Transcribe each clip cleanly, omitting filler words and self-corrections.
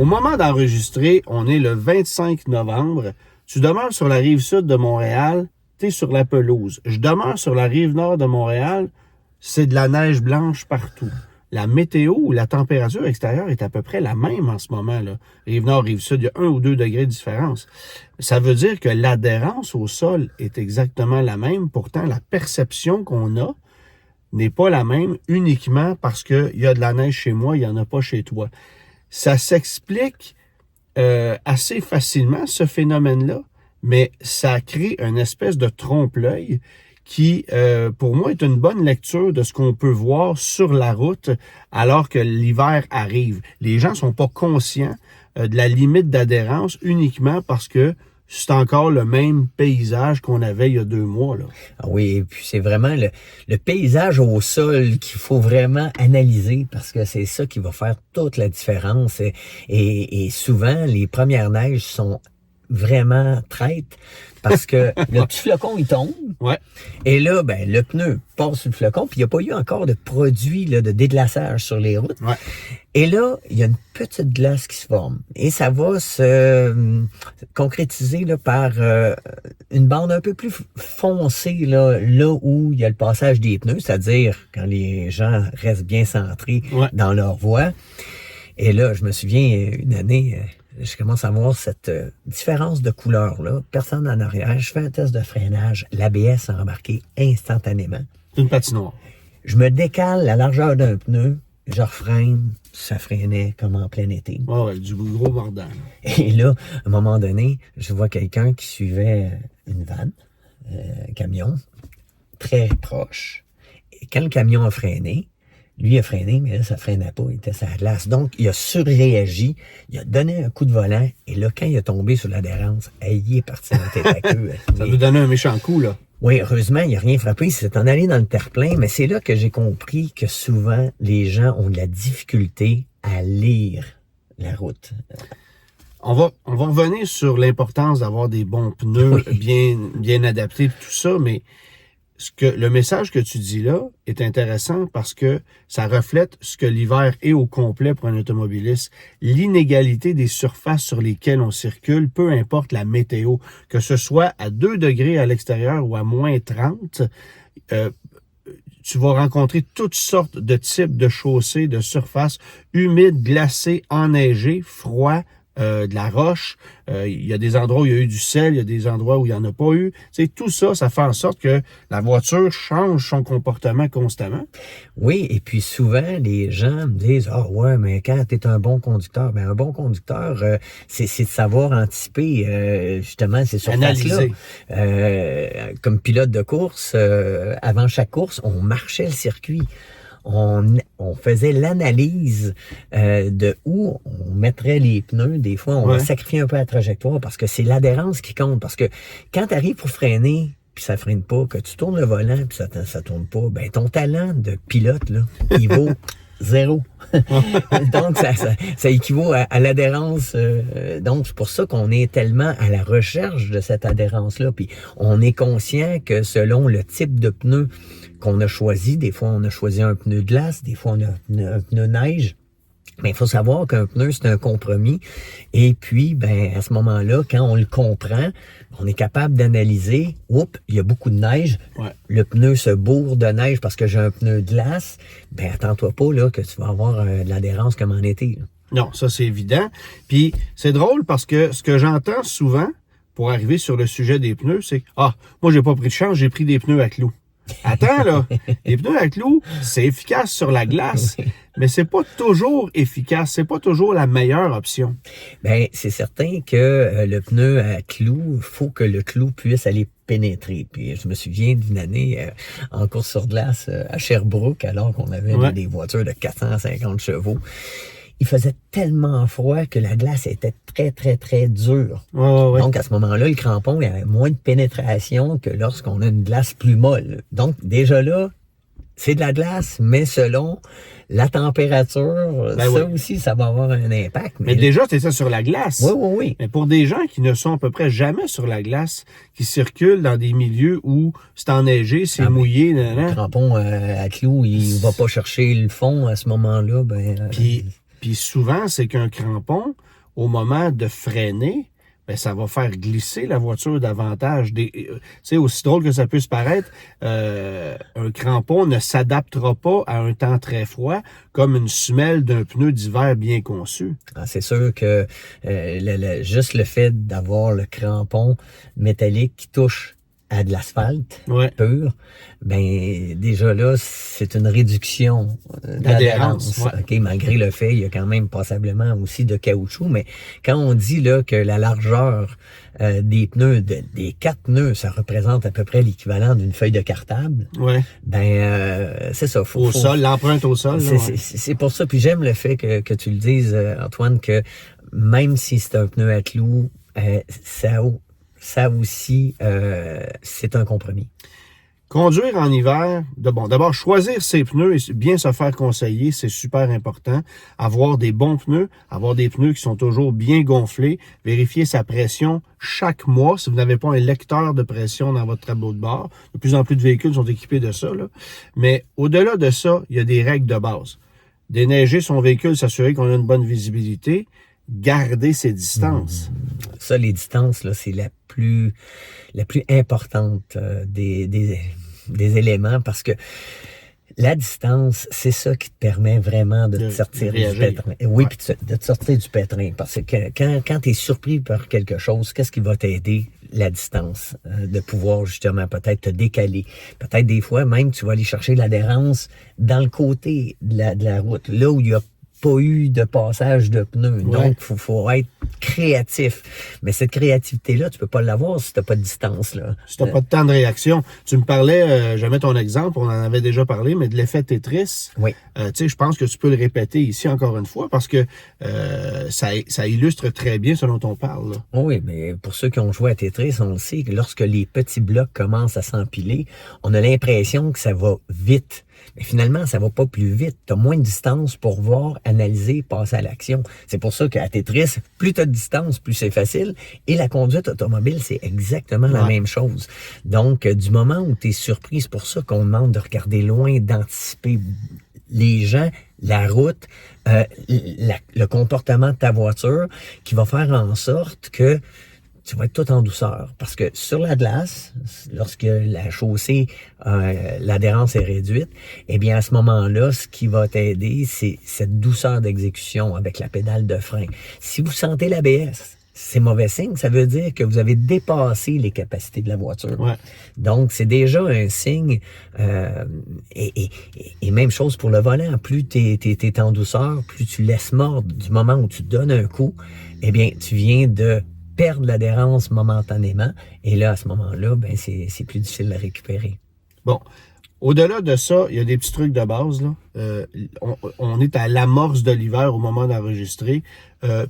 Au moment d'enregistrer, on est le 25 novembre. Tu demeures sur la rive sud de Montréal, tu es sur la pelouse. Je demeure sur la rive nord de Montréal, c'est de la neige blanche partout. La météo ou la température extérieure est à peu près la même en ce moment, là. Rive nord, rive sud, il y a 1 ou 2 degrés de différence. Ça veut dire que l'adhérence au sol est exactement la même. Pourtant, la perception qu'on a n'est pas la même uniquement parce qu'il y a de la neige chez moi, il n'y en a pas chez toi. Ça s'explique assez facilement, ce phénomène-là, mais ça crée une espèce de trompe-l'œil qui, pour moi, est une bonne lecture de ce qu'on peut voir sur la route alors que l'hiver arrive. Les gens sont pas conscients de la limite d'adhérence uniquement parce que c'est encore le même paysage qu'on avait il y a 2 mois, là. Ah oui, et puis c'est vraiment le paysage au sol qu'il faut vraiment analyser parce que c'est ça qui va faire toute la différence. Et souvent, les premières neiges sont vraiment traites parce que le petit flocon, il tombe. Ouais. Et là, ben, le pneu passe sur le flocon, puis il n'y a pas eu encore de produit là, de déglaçage sur les routes. Ouais. Et là, il y a une petite glace qui se forme. Et ça va se concrétiser là, par une bande un peu plus foncée là où il y a le passage des pneus, c'est-à-dire quand les gens restent bien centrés dans leur voie. Et là, je me souviens, une année, je commence à voir cette différence de couleur-là. Personne en arrière. Je fais un test de freinage. L'ABS a embarqué instantanément. Une patinoire. Je me décale la largeur d'un pneu. Je refreine. Ça freinait comme en plein été. Ouais, du gros mordant. Et là, à un moment donné, je vois quelqu'un qui suivait une vanne, un camion, très proche. Et quand le camion a freiné, lui a freiné, mais là, ça freinait pas, il était sur la glace. Donc, il a surréagi, il a donné un coup de volant, et là, quand il est tombé sur l'adhérence, il est parti dans tête à queue. Ça lui donnait un méchant coup, là. Oui, heureusement, il n'a rien frappé, il s'est en allé dans le terre-plein, mais c'est là que j'ai compris que souvent, les gens ont de la difficulté à lire la route. On va revenir sur l'importance d'avoir des bons pneus bien adaptés, tout ça, mais le message que tu dis là est intéressant parce que ça reflète ce que l'hiver est au complet pour un automobiliste. L'inégalité des surfaces sur lesquelles on circule, peu importe la météo, que ce soit à 2 degrés à l'extérieur ou à moins 30, tu vas rencontrer toutes sortes de types de chaussées, de surfaces humides, glacées, enneigées, froids, de la roche. Il y a des endroits où il y a eu du sel, il y a des endroits où il n'y en a pas eu. Tu sais, tout ça, ça fait en sorte que la voiture change son comportement constamment. Oui, et puis souvent, les gens me disent « Ah ouais, mais quand tu es un bon conducteur, ben un bon conducteur, c'est de savoir anticiper justement ces surfaces-là. » Comme pilote de course, avant chaque course, on marchait le circuit. On faisait l'analyse de où on mettrait les pneus. Des fois, on va sacrifier un peu la trajectoire parce que c'est l'adhérence qui compte. Parce que quand tu arrives pour freiner, puis ça freine pas, que tu tournes le volant, puis ça tourne pas, ben ton talent de pilote, là, il vaut 0. Donc, ça équivaut à l'adhérence. Donc, c'est pour ça qu'on est tellement à la recherche de cette adhérence-là. Puis, on est conscient que selon le type de pneu qu'on a choisi, des fois, on a choisi un pneu de glace, des fois, on a un pneu neige. Mais il faut savoir qu'un pneu, c'est un compromis. Et puis, ben, à ce moment-là, quand on le comprend, on est capable d'analyser. Oups, il y a beaucoup de neige. Ouais. Le pneu se bourre de neige parce que j'ai un pneu de glace. Ben, attends-toi pas là que tu vas avoir de l'adhérence comme en été. Là. Non, ça, c'est évident. Puis, c'est drôle parce que ce que j'entends souvent pour arriver sur le sujet des pneus, c'est « Ah, moi, j'ai pas pris de chance, j'ai pris des pneus à clous. » Attends, là, les pneus à clous, c'est efficace sur la glace, mais c'est pas toujours efficace, c'est pas toujours la meilleure option. Ben, c'est certain que le pneu à clous, il faut que le clou puisse aller pénétrer. Puis je me souviens d'une année en course sur glace à Sherbrooke, alors qu'on avait des voitures de 450 chevaux. Il faisait tellement froid que la glace était très, très, très dure. Ouais. Donc, à ce moment-là, le crampon il avait moins de pénétration que lorsqu'on a une glace plus molle. Donc, déjà là, c'est de la glace, mais selon la température, aussi, ça va avoir un impact. Mais déjà, c'est ça sur la glace. Oui. Mais pour des gens qui ne sont à peu près jamais sur la glace, qui circulent dans des milieux où c'est enneigé, c'est mouillé... Le crampon à clous, il va pas chercher le fond à ce moment-là. Puis, Puis souvent, c'est qu'un crampon, au moment de freiner, ben, ça va faire glisser la voiture davantage. Tu sais, aussi drôle que ça puisse paraître, un crampon ne s'adaptera pas à un temps très froid comme une semelle d'un pneu d'hiver bien conçu. Ah, c'est sûr que juste le fait d'avoir le crampon métallique qui touche à de l'asphalte pur, ben déjà là, c'est une réduction d'adhérence. Ouais. Okay, malgré le fait, il y a quand même passablement aussi de caoutchouc, mais quand on dit là que la largeur des pneus, des 4 pneus, ça représente à peu près l'équivalent d'une feuille de cartable, ben c'est ça. Au sol, l'empreinte au sol. C'est pour ça, puis j'aime le fait que tu le dises, Antoine, que même si c'est un pneu à clous, ça aussi, c'est un compromis. Conduire en hiver, d'abord, choisir ses pneus et bien se faire conseiller, c'est super important. Avoir des bons pneus, avoir des pneus qui sont toujours bien gonflés, vérifier sa pression chaque mois. Si vous n'avez pas un lecteur de pression dans votre tableau de bord, de plus en plus de véhicules sont équipés de ça, là. Mais au-delà de ça, il y a des règles de base. Déneiger son véhicule, s'assurer qu'on a une bonne visibilité, garder ses distances. Ça, les distances, là, c'est la plus importante des éléments parce que la distance, c'est ça qui te permet vraiment de te sortir du pétrin. Oui, puis de te sortir du pétrin. Parce que quand tu es surpris par quelque chose, qu'est-ce qui va t'aider? La distance. De pouvoir justement peut-être te décaler. Peut-être des fois, même, tu vas aller chercher l'adhérence dans le côté de la route, là où il y a pas eu de passage de pneus. Donc, faut être créatif. Mais cette créativité-là, tu peux pas l'avoir si t'as pas de distance, là. Si t'as pas de temps de réaction. Tu me parlais, je mets ton exemple, on en avait déjà parlé, mais de l'effet Tetris. Oui. Tu sais, je pense que tu peux le répéter ici encore une fois parce que ça illustre très bien ce dont on parle, là. Oui, mais pour ceux qui ont joué à Tetris, on le sait que lorsque les petits blocs commencent à s'empiler, on a l'impression que ça va vite. Mais finalement, ça va pas plus vite. Tu as moins de distance pour voir, analyser, passer à l'action. C'est pour ça qu'à Tetris, plus tu as de distance, plus c'est facile. Et la conduite automobile, c'est exactement la même chose. Donc, du moment où tu es surpris, c'est pour ça qu'on demande de regarder loin, d'anticiper les gens, la route, le comportement de ta voiture, qui va faire en sorte que tu vas être tout en douceur. Parce que sur la glace, lorsque la chaussée, l'adhérence est réduite, eh bien, à ce moment-là, ce qui va t'aider, c'est cette douceur d'exécution avec la pédale de frein. Si vous sentez l'ABS, c'est mauvais signe. Ça veut dire que vous avez dépassé les capacités de la voiture. Ouais. Donc, c'est déjà un signe. Et même chose pour le volant. Plus tu es en douceur, plus tu laisses mordre du moment où tu donnes un coup, eh bien, tu viens de perdre l'adhérence momentanément. Et là, à ce moment-là, ben c'est plus difficile de la récupérer. Bon. Au-delà de ça, il y a des petits trucs de base, là. On est à l'amorce de l'hiver au moment d'enregistrer.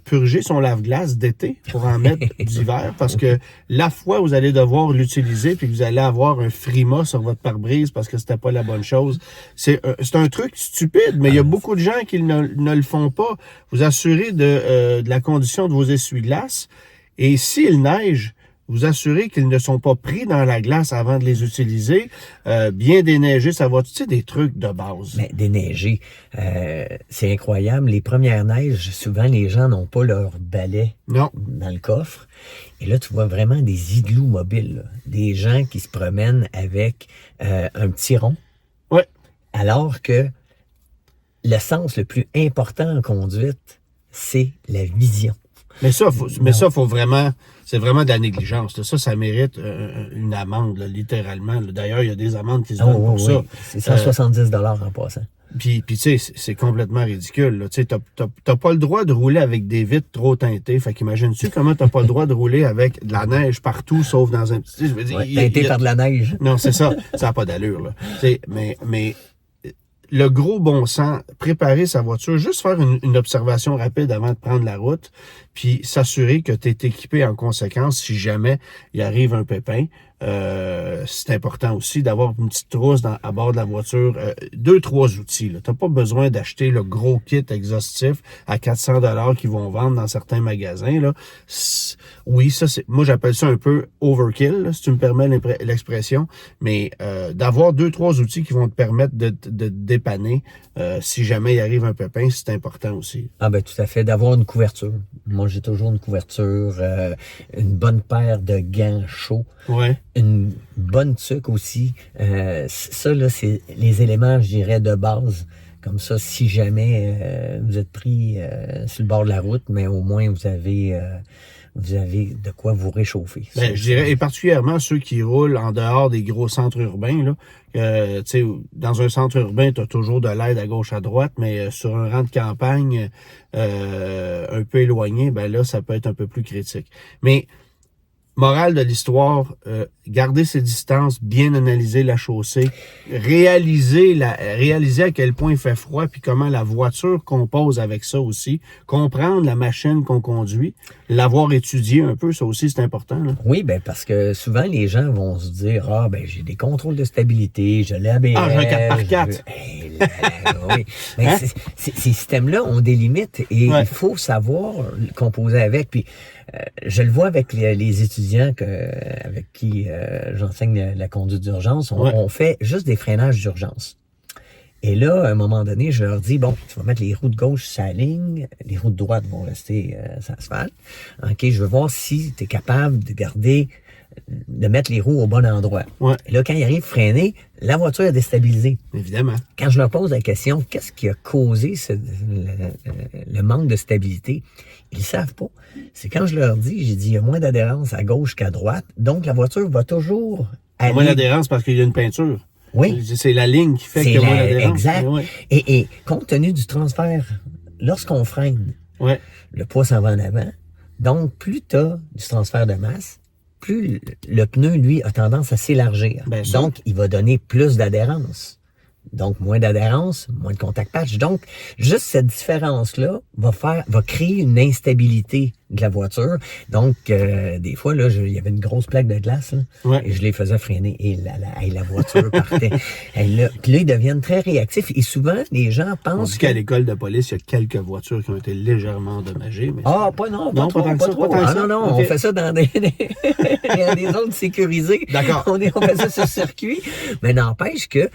Purger son lave-glace d'été pour en mettre d'hiver parce que la fois où vous allez devoir l'utiliser puis que vous allez avoir un frima sur votre pare-brise parce que c'était pas la bonne chose, c'est un truc stupide, mais il y a beaucoup de gens qui ne le font pas. Vous assurez de la condition de vos essuie-glaces et s'il neige, vous assurez qu'ils ne sont pas pris dans la glace avant de les utiliser. Bien déneiger, ça va, tu sais, des trucs de base. Mais déneiger, c'est incroyable. Les premières neiges, souvent, les gens n'ont pas leur balai dans le coffre. Et là, tu vois vraiment des igloos mobiles, là. Des gens qui se promènent avec un petit rond. Ouais. Alors que le sens le plus important en conduite, c'est la vision. Mais ça, faut vraiment, c'est vraiment de la négligence. Là. Ça mérite une amende, là, littéralement. Là. D'ailleurs, il y a des amendes qui se donnent pour ça. C'est 170 $ en passant. Puis tu sais, c'est complètement ridicule. Tu sais, t'as pas le droit de rouler avec des vitres trop teintées. Fait qu'imagine-tu comment t'as pas le droit de rouler avec de la neige partout, sauf dans un petit... Je veux dire, teinté par de la neige. Non, c'est ça. Ça n'a pas d'allure, là. Mais le gros bon sens, préparer sa voiture, juste faire une observation rapide avant de prendre la route, puis s'assurer que tu es équipé en conséquence si jamais il arrive un pépin. C'est important aussi d'avoir une petite trousse à bord de la voiture. 2-3 outils. Tu n'as pas besoin d'acheter le gros kit exhaustif à 400 $ qu'ils vont vendre dans certains magasins. Là. Oui, ça c'est. Moi, j'appelle ça un peu overkill, là, si tu me permets l'expression. Mais d'avoir 2-3 outils qui vont te permettre de dépanner si jamais il arrive un pépin, c'est important aussi. Ah ben tout à fait, d'avoir une couverture. Moi, j'ai toujours une couverture, une bonne paire de gants chauds, une bonne tuque aussi. Ça, là, c'est les éléments, je dirais, de base. Comme ça, si jamais vous êtes pris sur le bord de la route, mais au moins vous avez de quoi vous réchauffer. Ben, je dirais, et particulièrement ceux qui roulent en dehors des gros centres urbains, là. Dans un centre urbain, tu as toujours de l'aide à gauche, à droite, mais sur un rang de campagne un peu éloigné, ben là, ça peut être un peu plus critique. Mais morale de l'histoire, garder ses distances, bien analyser la chaussée, réaliser à quel point il fait froid, puis comment la voiture compose avec ça aussi, comprendre la machine qu'on conduit, l'avoir étudié un peu, ça aussi c'est important. Là. Oui, ben parce que souvent les gens vont se dire j'ai des contrôles de stabilité, je l'ai ABS. J'ai un 4x4. Oui. Mais hein? Ces systèmes-là ont des limites et il faut savoir composer avec. Puis je le vois avec les étudiants avec qui j'enseigne la conduite d'urgence. On fait juste des freinages d'urgence. Et là, à un moment donné, je leur dis, bon, tu vas mettre les roues de gauche sur la ligne, les roues de droite vont rester sur l'asphalte. OK, je veux voir si tu es capable de mettre les roues au bon endroit. Et là, quand ils arrivent freiner, la voiture est déstabilisée. Évidemment. Quand je leur pose la question, qu'est-ce qui a causé le manque de stabilité? Ils savent pas. C'est quand je leur dis, j'ai dit, il y a moins d'adhérence à gauche qu'à droite, donc la voiture va toujours aller... Moins d'adhérence parce qu'il y a une peinture. Oui. C'est la ligne qui fait qu'il y a moins d'adhérence. Exact. Et compte tenu du transfert, lorsqu'on freine, le poids s'en va en avant. Donc, plus tu as du transfert de masse, plus le pneu, lui, a tendance à s'élargir. Donc, il va donner plus d'adhérence. Donc, moins d'adhérence, moins de contact patch. Donc, juste cette différence-là va créer une instabilité de la voiture. Donc, des fois, là, il y avait une grosse plaque de glace, là, et je les faisais freiner. Et la voiture partait. Puis là, ils deviennent très réactifs. Et souvent, les gens pensent... On dit qu'à l'école de police, il y a quelques voitures qui ont été légèrement endommagées. Mais pas trop. Non, on fait ça dans des zones sécurisées. D'accord. On fait ça sur circuit. Mais n'empêche que,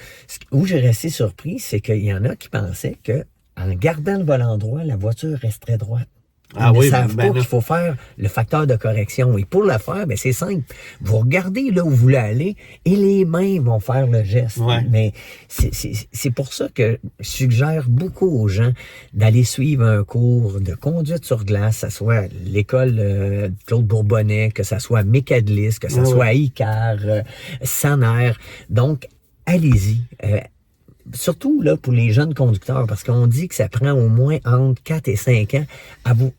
où j'ai resté surpris, c'est qu'il y en a qui pensaient que en gardant le volant droit, la voiture resterait droite. Ils ne savent pas qu'il faut faire le facteur de correction. Et pour le faire, c'est simple. Vous regardez là où vous voulez aller et les mains vont faire le geste. Mais c'est pour ça que je suggère beaucoup aux gens d'aller suivre un cours de conduite sur glace, que ce soit l'école Claude Bourbonnais, que ce soit Mécadlis, que ce soit Icar, Saner. Donc, allez-y. Surtout là pour les jeunes conducteurs, parce qu'on dit que ça prend au moins entre 4 et 5 ans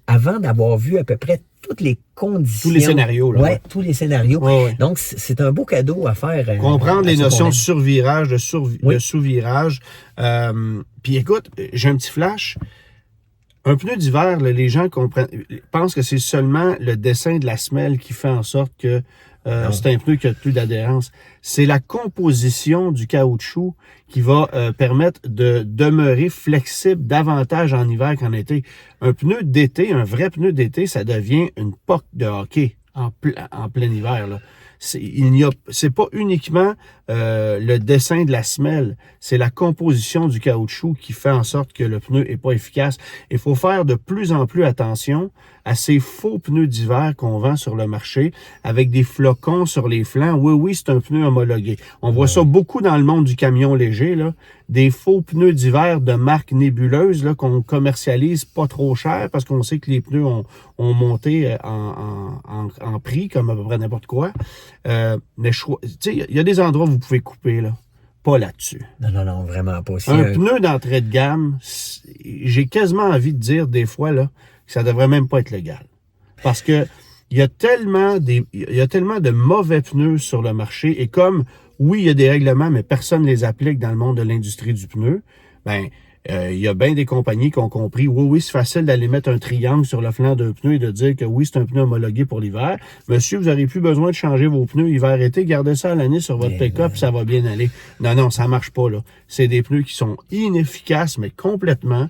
avant d'avoir vu à peu près toutes les conditions. Tous les scénarios. Là, tous les scénarios. Donc, c'est un beau cadeau à faire. Comprendre les notions de survirage, de sous-virage. Puis écoute, j'ai un petit flash. Un pneu d'hiver, les gens pensent que c'est seulement le dessin de la semelle qui fait en sorte que c'est un pneu qui a plus d'adhérence. C'est la composition du caoutchouc qui va permettre de demeurer flexible davantage en hiver qu'en été. Un pneu d'été, un vrai pneu d'été, ça devient une POC de hockey en plein hiver. Là. C'est pas uniquement le dessin de la semelle, c'est la composition du caoutchouc qui fait en sorte que le pneu est pas efficace. Il faut faire de plus en plus attention à ces faux pneus d'hiver qu'on vend sur le marché avec des flocons sur les flancs. Oui, c'est un pneu homologué. On voit ça beaucoup dans le monde du camion léger, là. Des faux pneus d'hiver de marque nébuleuse là, qu'on commercialise pas trop cher parce qu'on sait que les pneus ont monté en prix comme à peu près n'importe quoi. Mais il y a des endroits où vous pouvez couper, là. Pas là-dessus. Non, vraiment pas. Un pneu d'entrée de gamme, j'ai quasiment envie de dire des fois là que ça devrait même pas être légal. Parce que il y a tellement de mauvais pneus sur le marché et comme oui, il y a des règlements, mais personne ne les applique dans le monde de l'industrie du pneu, il y a bien des compagnies qui ont compris, oui, c'est facile d'aller mettre un triangle sur le flanc d'un pneu et de dire que oui, c'est un pneu homologué pour l'hiver. Monsieur, vous n'aurez plus besoin de changer vos pneus hiver-été, gardez ça à l'année sur votre pick-up, ça va bien aller. Non, ça marche pas, là. C'est des pneus qui sont inefficaces, mais complètement.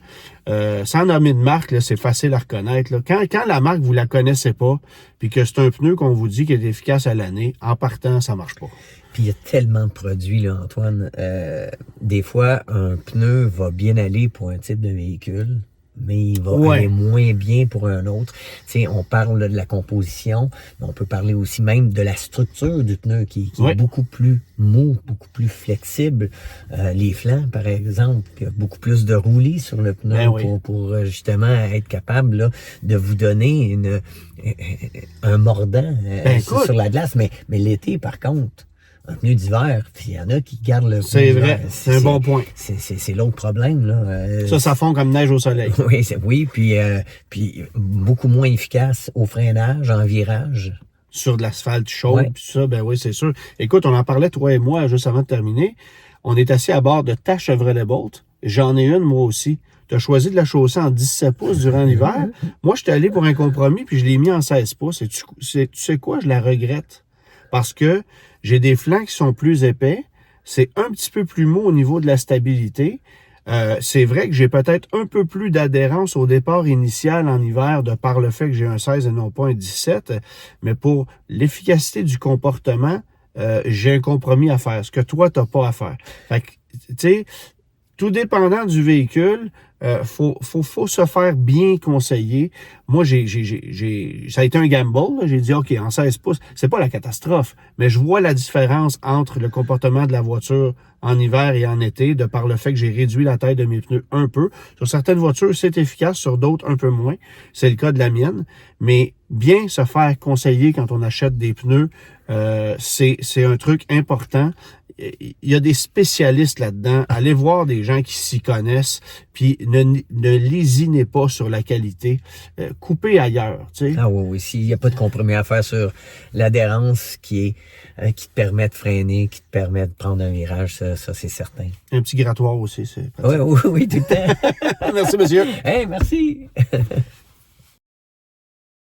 sans nommer de marque, là, c'est facile à reconnaître. Là. Quand la marque, vous la connaissez pas, puis que c'est un pneu qu'on vous dit qu'il est efficace à l'année, en partant, ça marche pas. Puis il y a tellement de produits, là, Antoine. Des fois, un pneu va bien aller pour un type de véhicule, mais il va aller moins bien pour un autre. Tu sais, on parle là, de la composition, mais on peut parler aussi même de la structure du pneu qui est beaucoup plus mou, beaucoup plus flexible. Les flancs, par exemple, il y a beaucoup plus de roulis sur le pneu pour justement être capable là, de vous donner un mordant sur la glace. Mais l'été, par contre, un pneu d'hiver, puis il y en a qui gardent le pneu C'est vrai, c'est un bon point. C'est l'autre problème, là. Ça fond comme neige au soleil. Oui, puis beaucoup moins efficace au freinage, en virage. Sur de l'asphalte chaud, puis ça, ben oui, c'est sûr. Écoute, on en parlait, toi et moi, juste avant de terminer. On est assis à bord de ta Chevrolet Bolt. J'en ai une, moi aussi. Tu as choisi de la chausser en 17 pouces durant l'hiver. Moi, je suis allé pour un compromis, puis je l'ai mis en 16 pouces. Et tu sais quoi? Je la regrette. Parce que j'ai des flancs qui sont plus épais. C'est un petit peu plus mou au niveau de la stabilité. C'est vrai que j'ai peut-être un peu plus d'adhérence au départ initial en hiver de par le fait que j'ai un 16 et non pas un 17. Mais pour l'efficacité du comportement, j'ai un compromis à faire. Ce que toi, tu n'as pas à faire. Fait que, tu sais, tout dépendant du véhicule, faut se faire bien conseiller. Moi, ça a été un gamble. Là. J'ai dit, OK, en 16 pouces, c'est pas la catastrophe, mais je vois la différence entre le comportement de la voiture en hiver et en été, de par le fait que j'ai réduit la taille de mes pneus un peu. Sur certaines voitures, c'est efficace, sur d'autres, un peu moins. C'est le cas de la mienne. Mais bien se faire conseiller quand on achète des pneus, c'est un truc important. Il y a des spécialistes là-dedans. Allez voir des gens qui s'y connaissent, puis ne lésinez pas sur la qualité. Coupez ailleurs, tu sais. Ah oui, s'il n'y a pas de compromis à faire sur l'adhérence qui te permet de freiner, qui te permet de prendre un virage, ça c'est certain. Un petit grattoir aussi, c'est pratique. Oui, tout le temps. Merci, monsieur. Hey, merci.